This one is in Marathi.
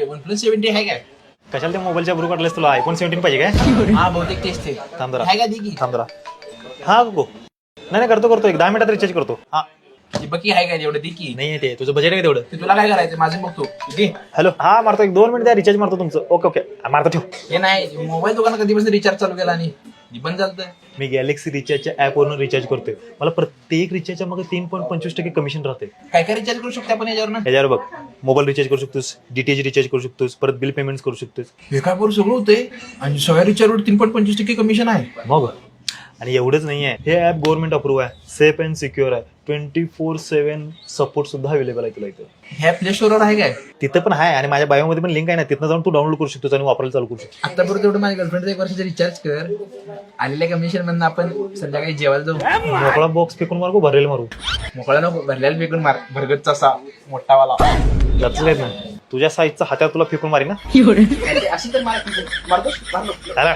OnePlus 70 आहे काय? कशाला ते मोबाईलच्या ब्रू काढलेस तुला iPhone 17 पाहिजे काय? हा बहुतेक तेच ते थांब जरा. आहे का दी की थांब जरा. हा गो नाही करतो एक 10 मिनिटात रिचार्ज करतो. हा बकी आहे काय तेवढं दी की नाही ते तुझं बजेट आहे तेवढं. ते तुला काय करायचं माझं बघतो किती हॅलो हा मारतो एक 2 मिनिट रिचार्ज मारतो तुमचं. ओके मारतो ठेव. हे नाही मोबाईल दुकानात कधीपासून रिचार्ज चालू केला आणि बंद झालं. मी गॅलेक्सी रिचार्जच्या ऍपवरून रिचार्ज करतोय. मला प्रत्येक रिचार्जच्या मग 3.25% कमिशन राहते. काय काय रिचार्ज करू शकतो आपण याच्यावर याच्यावर बघ मोबाईल रिचार्ज करू शकतोस, डीटीएच रिचार्ज करू शकतोस, परत बिल पेमेंट करू शकतोस. हे काय बरं सगळं होतंय आणि सगळ्या रिचार्जवर 3.25% कमिशन आहे. मग आणि एवढंच नाहीये हे ऍप गव्हर्नमेंट अप्रूव्ह आहे, सेफ अँड सिक्युअर आहे, 24/7 सपोर्ट सुद्धा अवेलेबल आहे तुला इथं. ह्या प्ले स्टोरवर आहे काय? तिथं पण आहे आणि माझ्या बायोमध्ये पण लिंक आहे ना, तिथं जाऊन तू डाउनलोड करू शकतोस आणि वापरायला चालू करू शकतो. आतापर्यंत तेवढं माझ्या गर्लफ्रेंडचा 1 वर्षाचा रिचार्ज कर. आलेल्या कमिशन मधनं आपण संध्याकाळी जेवायला जाऊ. मोकळा बॉक्स फेकून मारू भरेल मारू. मोकळा नको भरल्याला फेकून मार. भरगतचा असा मोठा वाला त्याच काही नाही तुझ्या साईजचा हात्यावर तुला फेकून मारी ना. अशी तर मारतो. चला.